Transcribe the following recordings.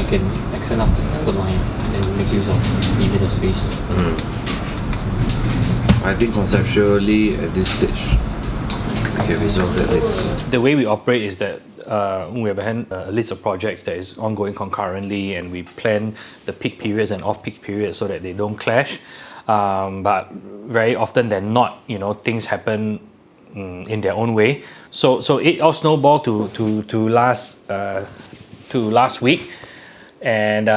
can extend up the circle line and make use of limited space. I think conceptually at this stage, we can resolve that later. The way we operate is that we have a list of projects that is ongoing concurrently, and we plan the peak periods and off-peak periods so that they don't clash. But very often than not, things happen in their own way. So it all snowballed to last week, and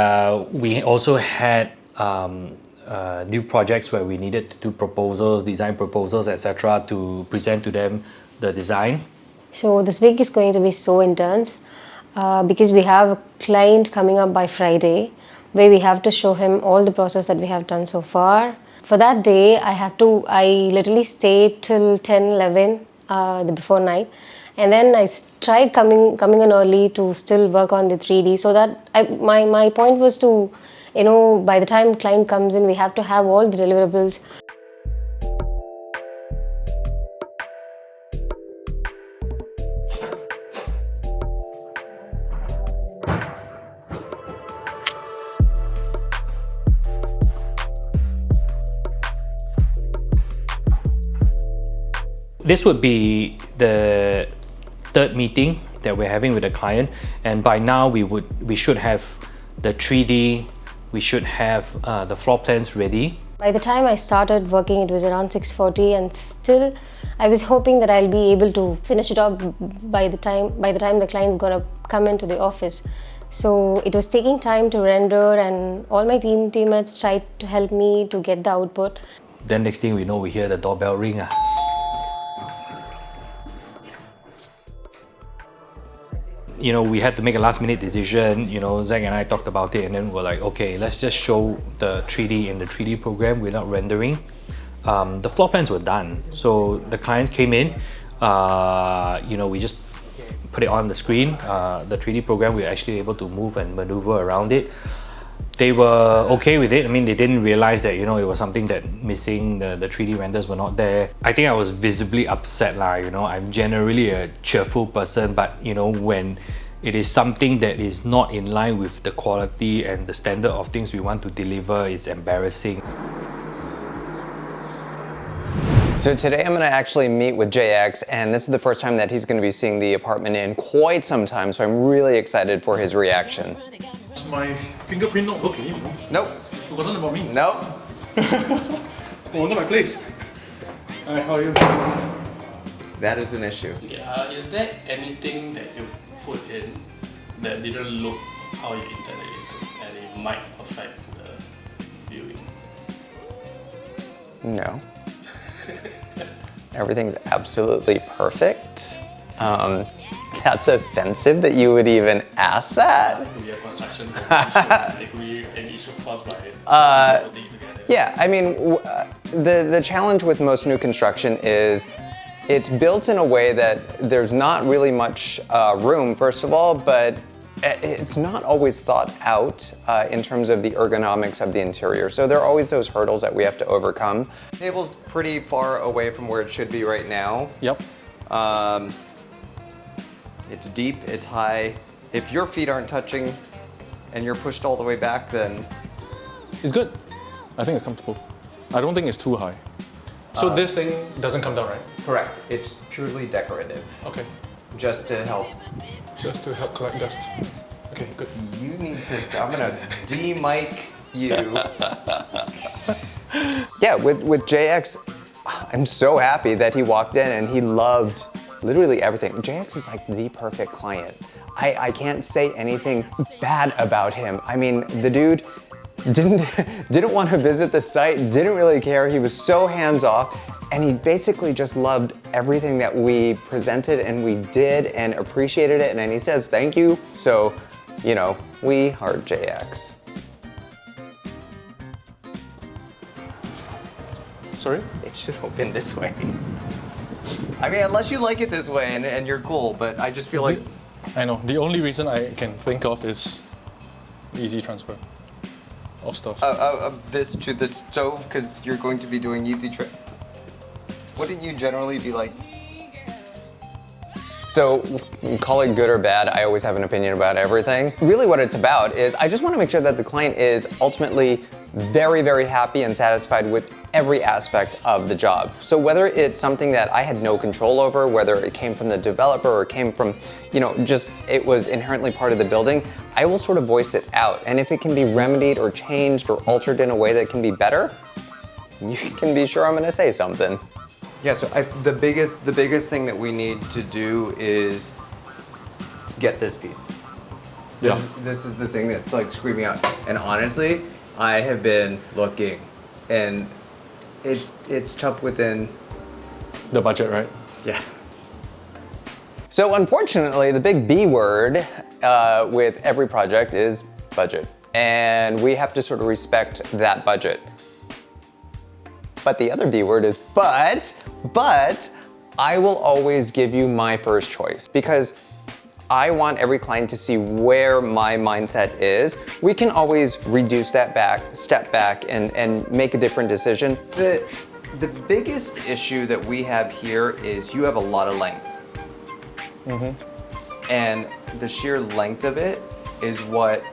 we also had new projects where we needed to do proposals, design proposals, etc., to present to them the design. So this week is going to be so intense because we have a client coming up by Friday where we have to show him all the process that we have done so far. For that day, I literally stayed till 10, 11 the before night, and then I tried coming in early to still work on the 3D, so that my point was to, by the time client comes in, we have to have all the deliverables. This would be the third meeting that we're having with the client, and by now we should have the 3D, we should have the floor plans ready. By the time I started working, it was around 6:40, and still I was hoping that I'll be able to finish it up by the time the client's gonna come into the office. So it was taking time to render, and all my teammates tried to help me to get the output. Then next thing we know, we hear the doorbell ring. We had to make a last-minute decision. Zach and I talked about it, and then we're like, okay, let's just show the 3D in the 3D program without rendering. The floor plans were done, so the clients came in. We just put it on the screen. The 3D program, we were actually able to move and maneuver around it. They were okay with it. I mean, they didn't realize that it was something that missing. The 3D renders were not there. I think I was visibly upset lah. I'm generally a cheerful person, but when it is something that is not in line with the quality and the standard of things we want to deliver, it's embarrassing. So today I'm going to actually meet with JX, and this is the first time that he's going to be seeing the apartment in quite some time, so I'm really excited for his reaction. My fingerprint not working, Nope. You've forgotten about me. Nope. It's no wonder my place. Hi, how are you? That is an issue. Okay, is there anything that you put in that didn't look how you intended it to, and it might affect the viewing? No. Everything's absolutely perfect. That's offensive that you would even ask that. We have construction completion, an issue caused by putting it together. Yeah, I mean, the challenge with most new construction is it's built in a way that there's not really much room, first of all, but it's not always thought out in terms of the ergonomics of the interior. So there are always those hurdles that we have to overcome. The table's pretty far away from where it should be right now. Yep. It's deep, it's high. If your feet aren't touching and you're pushed all the way back, then... It's good. I think it's comfortable. I don't think it's too high. So this thing doesn't come down, right? Correct. It's purely decorative. Okay. Just to help. Just to help collect dust. Okay, good. You need to... I'm gonna de-mic you. Yeah, with JX, I'm so happy that he walked in and he loved literally everything. JX is like the perfect client. I can't say anything bad about him. I mean, the dude didn't want to visit the site, didn't really care. He was so hands-off, and he basically just loved everything that we presented and we did and appreciated it, and he says thank you. So, we heart JX. Sorry? It should open this way. I mean, unless you like it this way and you're cool, but I just feel like... I know. The only reason I can think of is easy transfer of stuff. This to the stove, because you're going to be doing easy trip. Wouldn't you generally be like... So call it good or bad, I always have an opinion about everything. Really what it's about is I just want to make sure that the client is ultimately very, very happy and satisfied with every aspect of the job. So whether it's something that I had no control over, whether it came from the developer or came from, just it was inherently part of the building, I will sort of voice it out. And if it can be remedied or changed or altered in a way that can be better, you can be sure I'm gonna say something. Yeah, so the biggest thing that we need to do is get this piece. This is the thing that's like screaming out. And honestly, I have been looking, and it's tough within The budget, right? Yeah. So unfortunately, the big B word with every project is budget, and we have to sort of respect that budget. But the other B word is but I will always give you my first choice because I want every client to see where my mindset is. We can always reduce that back, step back, and make a different decision. The biggest issue that we have here is you have a lot of length. And the sheer length of it is what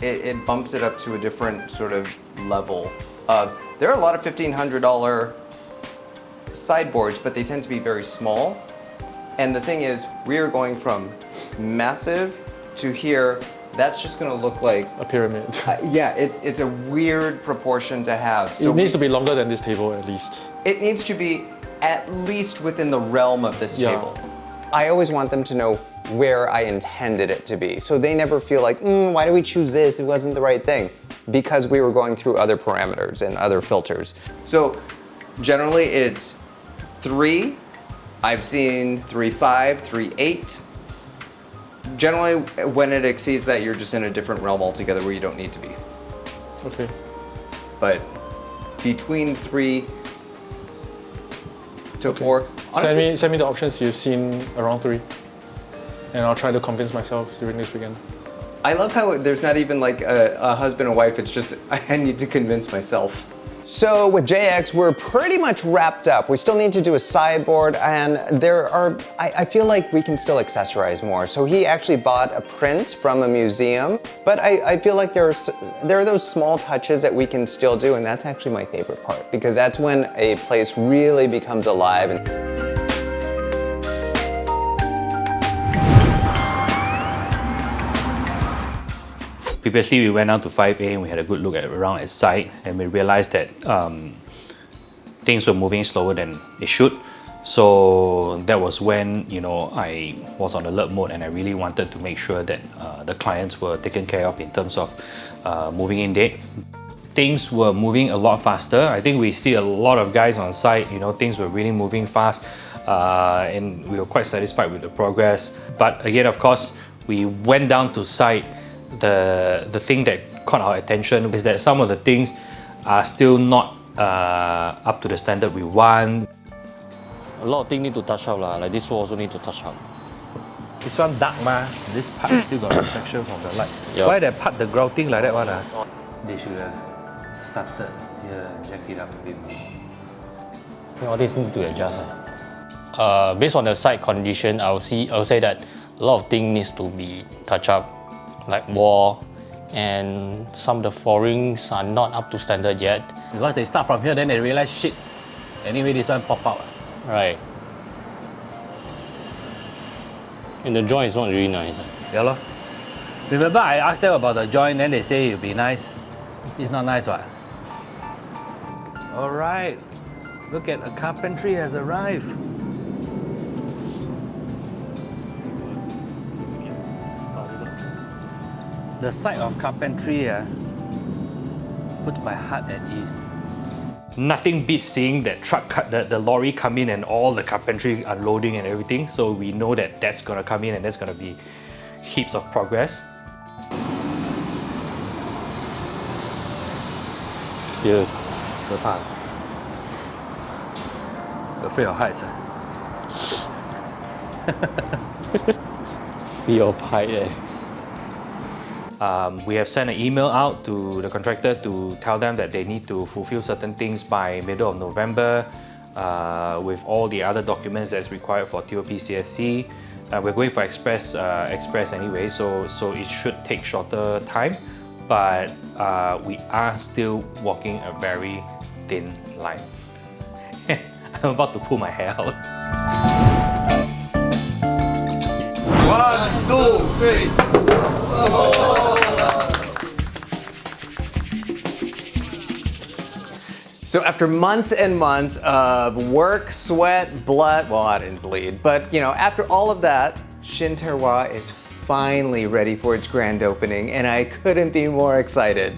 it bumps it up to a different sort of level. There are a lot of $1,500 sideboards, but they tend to be very small. And the thing is, we are going from massive to here. That's just gonna look like A pyramid. yeah, it's a weird proportion to have. It needs to be longer than this table at least. It needs to be at least within the realm of this Yeah. table. I always want them to know where I intended it to be. So they never feel like, why did we choose this? It wasn't the right thing. Because we were going through other parameters and other filters. So generally it's 3. I've seen 3.5, 3.8. Generally, when it exceeds that, you're just in a different realm altogether where you don't need to be. Okay. But between 3 to 4, Send me the options you've seen around 3. And I'll try to convince myself during this weekend. I love how there's not even like a husband and wife, it's just I need to convince myself. So with JX, we're pretty much wrapped up. We still need to do a sideboard, and I feel like we can still accessorize more. So he actually bought a print from a museum, but I feel like there are those small touches that we can still do, and that's actually my favorite part, because that's when a place really becomes alive. Previously, we went down to 5A and we had a good look around at site, and we realized that things were moving slower than it should. So that was when I was on alert mode, and I really wanted to make sure that the clients were taken care of in terms of moving in date. Things were moving a lot faster. I think we see a lot of guys on site. Things were really moving fast, and we were quite satisfied with the progress. But again, of course, we went down to site. The thing that caught our attention is that some of the things are still not up to the standard we want. A lot of things need to touch up lah. Like this wall also need to touch up. This one dark ma. This part still got reflection from the light. Yep. Why that part the grouting like that one ah? They should have started here and jack it up a bit more. I think all these need to adjust. Based on the site condition, I'll say that a lot of things needs to be touched up. Like wall, and some of the floorings are not up to standard yet. Because they start from here, then they realize shit. Anyway, this one pop out. Right. And the joint is not really nice. Yeah lor. Remember I asked them about the joint, then they say it'll be nice. It's not nice what? Alright. Look at the carpentry has arrived. The sight of carpentry puts my heart at ease. Nothing beats seeing that truck, the lorry come in and all the carpentry unloading and everything. So we know that that's gonna come in and that's gonna be heaps of progress. Yeah. 可怕。Afraid of heights. Fear of height. We have sent an email out to the contractor to tell them that they need to fulfill certain things by middle of November. with all the other documents that's required for TOP CSC. We're going for express anyway, so it should take shorter time, but we are still walking a very thin line. I'm about to pull my hair out. 1, 2, 3. So after months and months of work, sweat, blood, well, I didn't bleed, but you know, after all of that, Shin Terroir is finally ready for its grand opening, and I couldn't be more excited.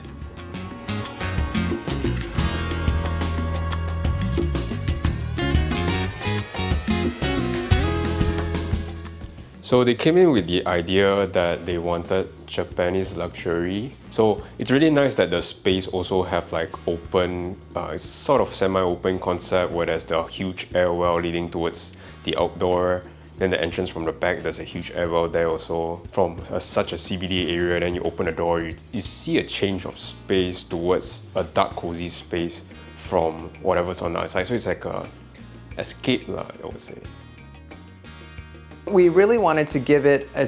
So they came in with the idea that they wanted Japanese luxury. So it's really nice that the space also have like open, it's sort of semi-open concept where there's the huge air well leading towards the outdoor. Then the entrance from the back, there's a huge air well there also. From such a CBD area, then you open the door, you see a change of space towards a dark, cozy space from whatever's on the outside. So it's like a escape, I would say. We really wanted to give it a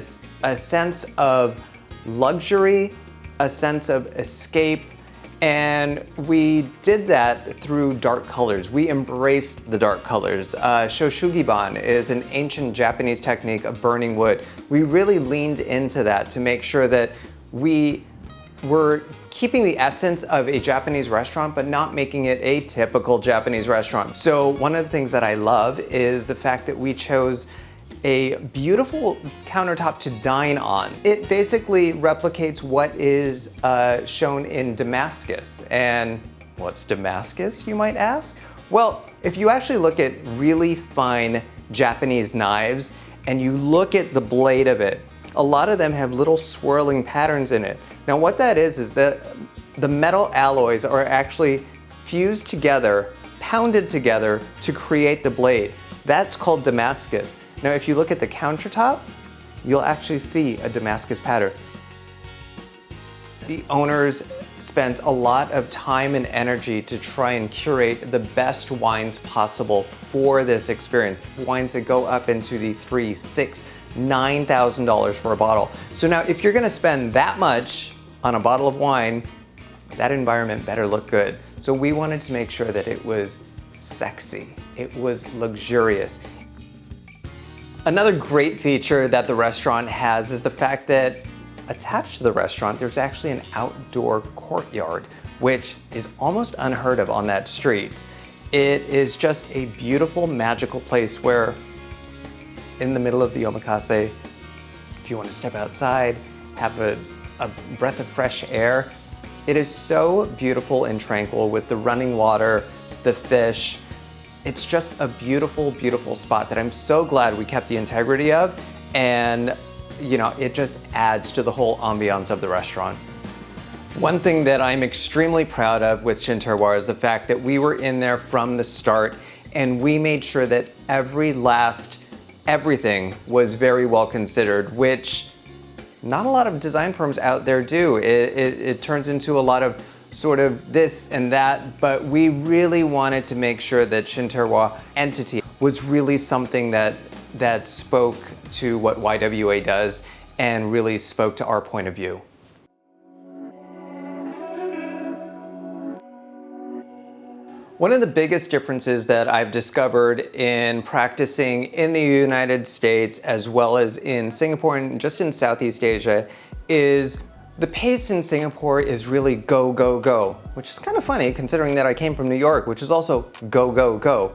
sense of luxury, a sense of escape, and we did that through dark colors. We embraced the dark colors. Shoshugiban is an ancient Japanese technique of burning wood. We really leaned into that to make sure that we were keeping the essence of a Japanese restaurant, but not making it a typical Japanese restaurant. So one of the things that I love is the fact that we chose a beautiful countertop to dine on. It basically replicates what is shown in Damascus. And what's Damascus, you might ask? Well, if you actually look at really fine Japanese knives and you look at the blade of it, a lot of them have little swirling patterns in it. Now what that is that the metal alloys are actually fused together, pounded together to create the blade. That's called Damascus. Now, if you look at the countertop, you'll actually see a Damascus pattern. The owners spent a lot of time and energy to try and curate the best wines possible for this experience. Wines that go up into the $3,000, $6,000, $9,000 for a bottle. So now, if you're gonna spend that much on a bottle of wine, that environment better look good. So we wanted to make sure that it was sexy, it was luxurious. Another great feature that the restaurant has is the fact that attached to the restaurant, there's actually an outdoor courtyard, which is almost unheard of on that street. It is just a beautiful, magical place where in the middle of the omakase, if you want to step outside, have a breath of fresh air, it is so beautiful and tranquil with the running water, the fish. It's just a beautiful, beautiful spot that I'm so glad we kept the integrity of, and you know, it just adds to the whole ambiance of the restaurant. One thing that I'm extremely proud of with Shin Terroir is the fact that we were in there from the start and we made sure that everything was very well considered, which not a lot of design firms out there do. It turns into a lot of sort of this and that, but we really wanted to make sure that Shin Terroir entity was really something that spoke to what YWA does and really spoke to our point of view. One of the biggest differences that I've discovered in practicing in the United States as well as in Singapore and just in Southeast Asia is the pace in Singapore is really go, go, go, which is kind of funny considering that I came from New York, which is also go, go, go.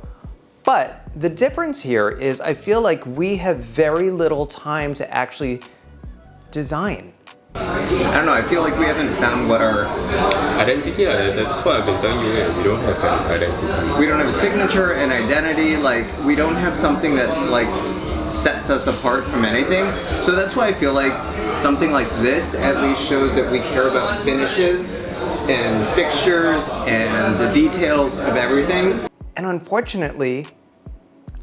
But the difference here is I feel like we have very little time to actually design. I don't know, I feel like we haven't found what our Identity, that's what I've been telling you, we don't have an identity. we don't have a signature, an identity, like we don't have something that like sets us apart from anything. So that's why I feel like something like this at least shows that we care about finishes and fixtures and the details of everything. And unfortunately,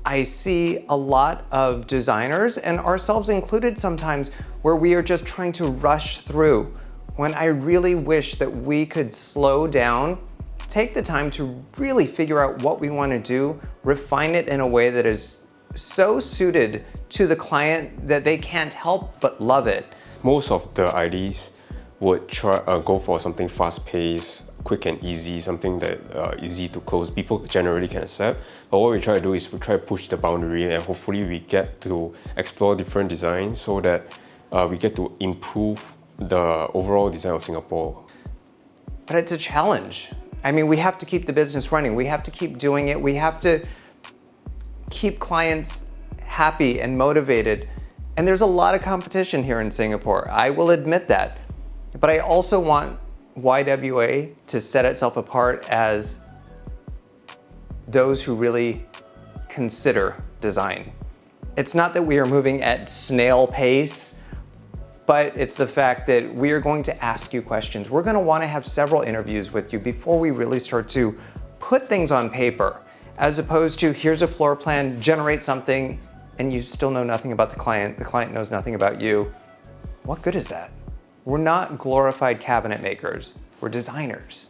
I see a lot of designers, and ourselves included sometimes, where we are just trying to rush through, when I really wish that we could slow down take the time to really figure out what we want to do, refine it in a way that is so suited to the client that they can't help but love it. Most of the IDs would try go for something fast-paced, quick and easy, something that easy to close, people generally can accept. But what we try to do is we try to push the boundary, and hopefully we get to explore different designs so that we get to improve the overall design of Singapore. But it's a challenge. I mean, we have to keep the business running. We have to keep doing it. We have to keep clients happy and motivated. And there's a lot of competition here in Singapore. I will admit that. But I also want YWA to set itself apart as those who really consider design. It's not that we are moving at snail pace, but it's the fact that we are going to ask you questions. We're going to want to have several interviews with you before we really start to put things on paper, as opposed to here's a floor plan, generate something, and you still know nothing about the client knows nothing about you. What good is that? We're not glorified cabinet makers, we're designers.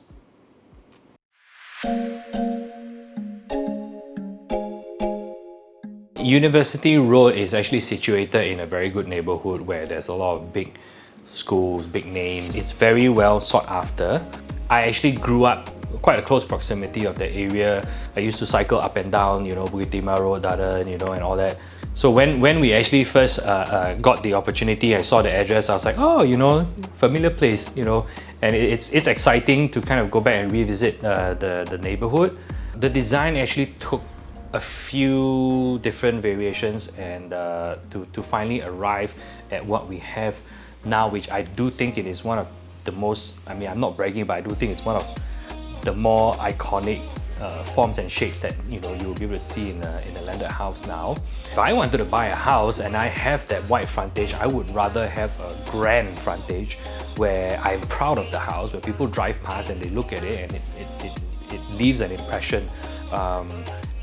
University Road is actually situated in a very good neighborhood where there's a lot of big schools, big names. It's very well sought after. I actually grew up quite a close proximity of the area. I used to cycle up and down, Bukit Timah Road, Darden, and all that. So when we actually first got the opportunity, I saw the address, I was like, oh, familiar place, and it's exciting to kind of go back and revisit the neighborhood. The design actually took a few different variations and to finally arrive at what we have now, which I do think it is one of the most, I'm not bragging, but I do think it's one of the more iconic forms and shapes that you'll be able to see in a landed house now. If I wanted to buy a house and I have that wide frontage, I would rather have a grand frontage where I'm proud of the house, where people drive past and they look at it and it leaves an impression.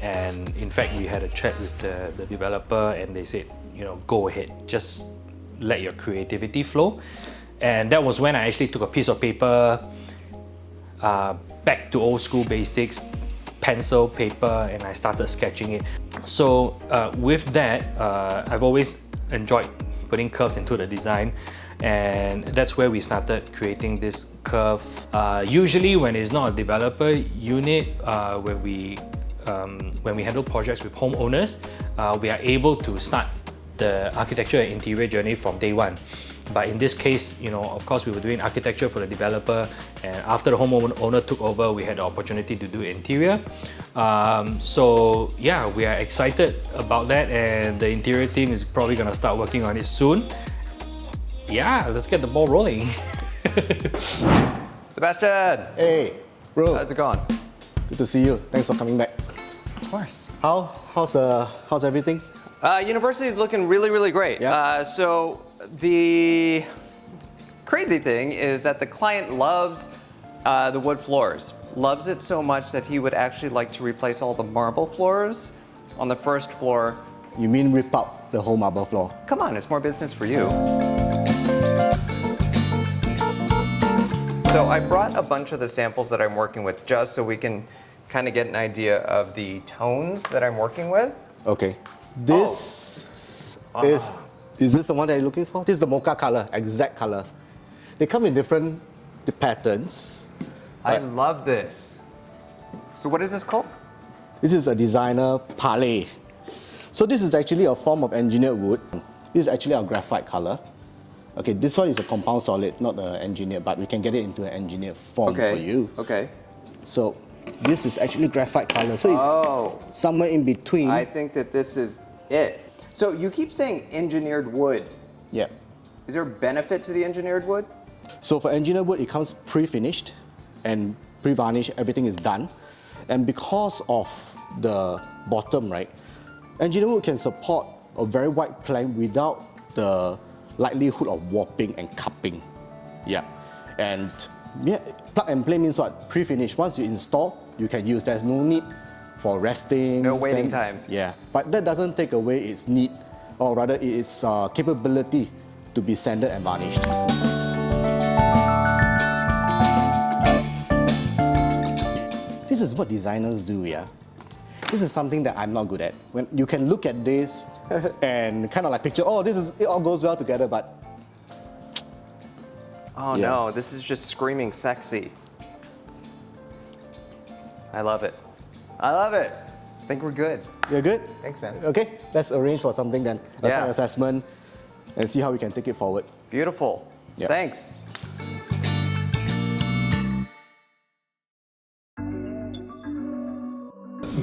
And in fact, we had a chat with the developer and they said, go ahead, just let your creativity flow. And that was when I actually took a piece of paper, back to old school basics, pencil, paper, and I started sketching it. So with that, I've always enjoyed putting curves into the design, and that's where we started creating this curve. Usually when it's not a developer unit, when we handle projects with homeowners, we are able to start the architecture and interior journey from day one. But in this case, of course, we were doing architecture for the developer, and after the homeowner took over, we had the opportunity to do interior. So yeah, we are excited about that, and the interior team is probably going to start working on it soon. Yeah, let's get the ball rolling. Sebastian! Hey, bro. How's it going? Good to see you. Thanks for coming back. Of course. How's everything? University is looking really, really great. Yeah. So the crazy thing is that the client loves the wood floors. Loves it so much that he would actually like to replace all the marble floors on the first floor. You mean rip out the whole marble floor? Come on, it's more business for you. So I brought a bunch of the samples that I'm working with just so we can kind of get an idea of the tones that I'm working with. Okay. This is this the one that you're looking for? This is the mocha color, exact color. They come in different patterns. I love this. So what is this called? This is a designer palette. So this is actually a form of engineered wood. This is actually our graphite color. Okay, this one is a compound solid, not engineered, but we can get it into an engineered form for you. Okay. So this is actually graphite color. So it's somewhere in between. I think that this is it. So you keep saying engineered wood. Yeah. Is there a benefit to the engineered wood? So for engineered wood, it comes pre-finished and pre-varnished, everything is done. And because of the bottom, right, engineered wood can support a very wide plank without the likelihood of warping and cupping. Yeah. And yeah, plug and play means what? Pre-finished. Once you install, you can use. There's no need for resting. No waiting time. Yeah. But that doesn't take away its need, or rather its capability to be sanded and varnished. this is what designers do, yeah? This is something that I'm not good at. When you can look at this and kind of like picture, oh, it all goes well together, but Oh Yeah. no, this is just screaming sexy. I love it. I love it. I think we're good. you're good? Thanks, man. Okay, let's arrange for something then. Let's Yeah. have an assessment and see how we can take it forward. Beautiful. Yeah. Thanks.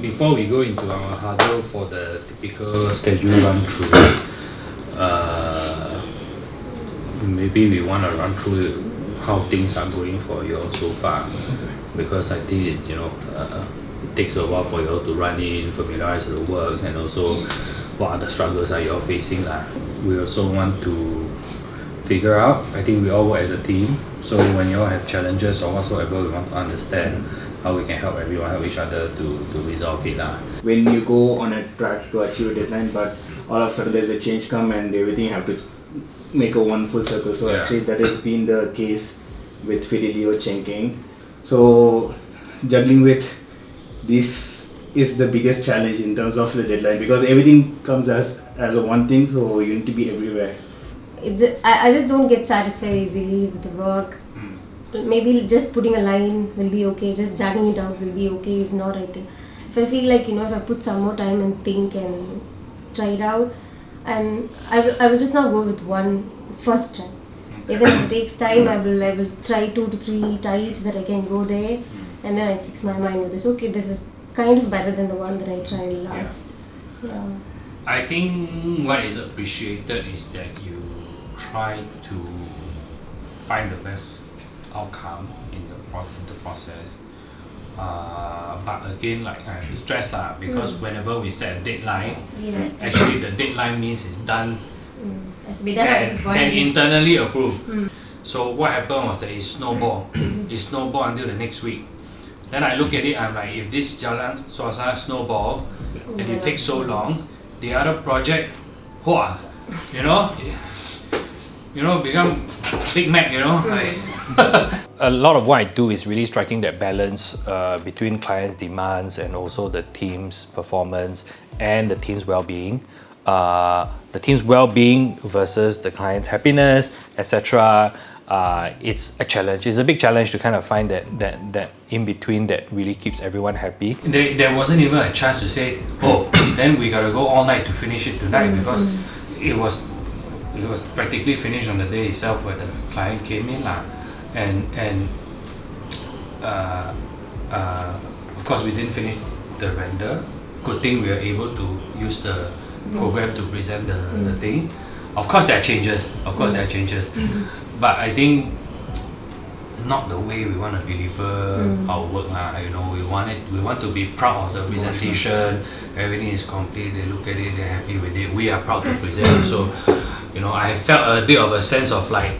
Before we go into our huddle for the typical schedule run through, maybe we want to run through how things are going for you all so far, because I think it takes a while for you all to run in, familiarize with the work, and also what other struggles are you all facing. We also want to figure out, I think we all work as a team, so when you all have challenges or whatsoever, we want to understand how we can help everyone, help each other to resolve it. When you go on a track to achieve a deadline, but all of a sudden there's a change come and everything have to make a one full circle. So Yeah. actually that has been the case with Fidelio Chengking. So juggling with this is the biggest challenge in terms of the deadline, because everything comes as a one thing, so you need to be everywhere. I just don't get satisfied easily with the work. Maybe just putting a line will be okay, just jagging it out will be okay, is not, I think. If I feel like, if I put some more time and think and try it out, and I will just not go with one first try. Even if it takes time, I will try 2 to 3 types that I can go there, and then I fix my mind with this. Okay, this is kind of better than the one that I tried last. Yeah. I think what is appreciated is that you try to find the best outcome in the process. But again, like I have to stress because whenever we set a deadline, Yes. actually the deadline means it's done Has to be done at this point. and internally approved. So what happened was that it snowballed. It snowballed until the next week. Then I look at it, I'm like, if this Jalan Suasana snowball and it takes so long, the other project, become Big Mac, like. A lot of what I do is really striking that balance between clients' demands and also the team's performance and the team's well-being. The team's well-being versus the client's happiness, etc. It's a challenge. It's a big challenge to kind of find that in between that really keeps everyone happy. There wasn't even a chance to say, then we gotta go all night to finish it tonight, because it was practically finished on the day itself where the client came in and of course we didn't finish the render. Good thing we were able to use the program to present the thing. Of course there are changes. But I think not the way we want to deliver our work. We want to be proud of the presentation. Everything is complete. They look at it, they're happy with it. We are proud to present. So, I felt a bit of a sense of like,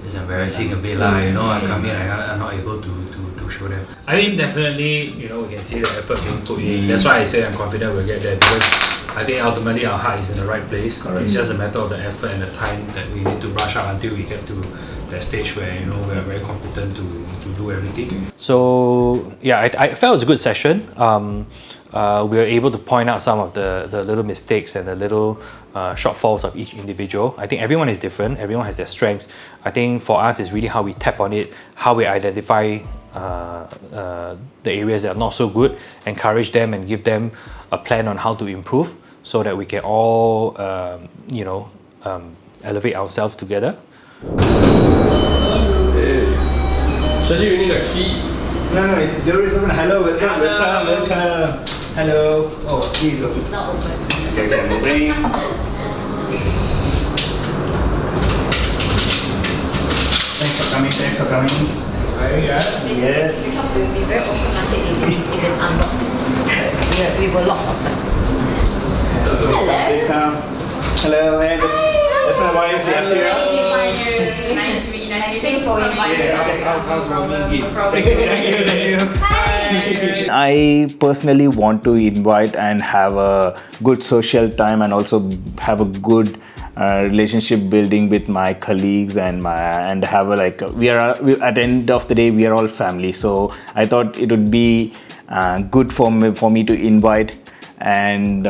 it's embarrassing a bit I come in, I'm not able to show them. I mean, definitely, we can see the effort being put in. That's why I say I'm confident we'll get there, because I think ultimately our heart is in the right place. It's just a matter of the effort and the time that we need to brush up until we get to that stage where we are very competent to do everything. So yeah, I felt it was a good session. We were able to point out some of the little mistakes and the little shortfalls of each individual. I think everyone is different, everyone has their strengths. I think for us it's really how we tap on it, how we identify the areas that are not so good, encourage them and give them a plan on how to improve so that we can all elevate ourselves together. Shajid, you need a key. No, it's the door is open. Hello, welcome. Hello. Oh, please open. It's not open. Okay, moving. Thanks for coming. Yes. Because we'll be very automatic if it's unlocked. We will lock outside. Hello. Please come. Hello, hey, that's my wife. Yes, here. Nice to meet you. Thanks for inviting Okay, how's warming? Thank you. I personally want to invite and have a good social time and also have a good relationship building with my colleagues and have at the end of the day we are all family. So I thought it would be good for me to invite and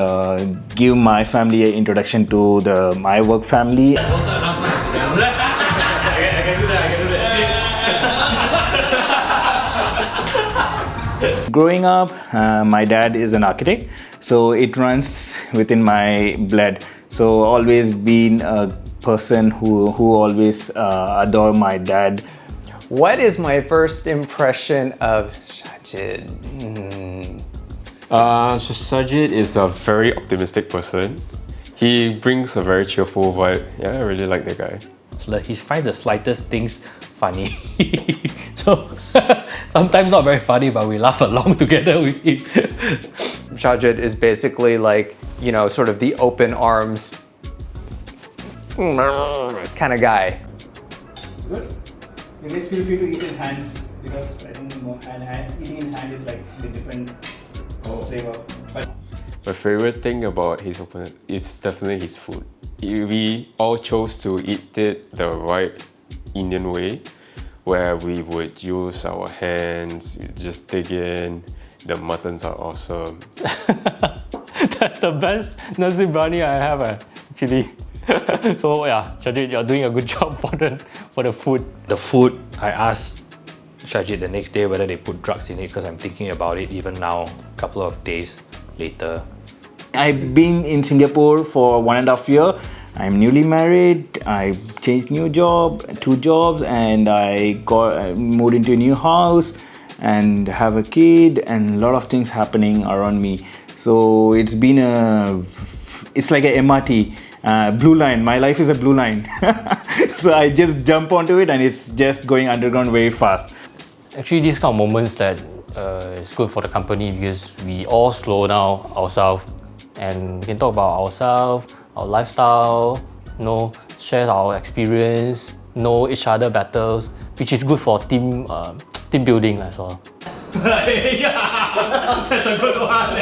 give my family an introduction to my work family. Growing up, my dad is an architect, so it runs within my blood. So always been a person who always adore my dad. What is my first impression of Shajid? Shajid is a very optimistic person. He brings a very cheerful vibe. Yeah, I really like that guy. He finds the slightest things funny. So sometimes not very funny, but we laugh along together with him. Shajid is basically like, you know, sort of the open arms kind of guy. Good. You guys feel free to eat in hands because I think eating in hand is like the different flavor. My favorite thing about his opponent is definitely his food. We all chose to eat it the right Indian way, where we would use our hands, we just dig in. The muttons are awesome. That's the best nasi biryani I have actually. So yeah, Shajid, you're doing a good job for the food. The food, I asked Shajid the next day whether they put drugs in it because I'm thinking about it even now, a couple of days later. I've been in Singapore for 1.5 years. I'm newly married. I changed two jobs, and I moved into a new house and have a kid, and a lot of things happening around me. So it's been it's like a MRT, blue line. My life is a blue line. So I just jump onto it and it's just going underground very fast. Actually, these kind of moments that it's good for the company because we all slow down ourselves and we can talk about ourselves, our lifestyle, share our experience, know each other better, which is good for team building as well. Yeah, that's a good one.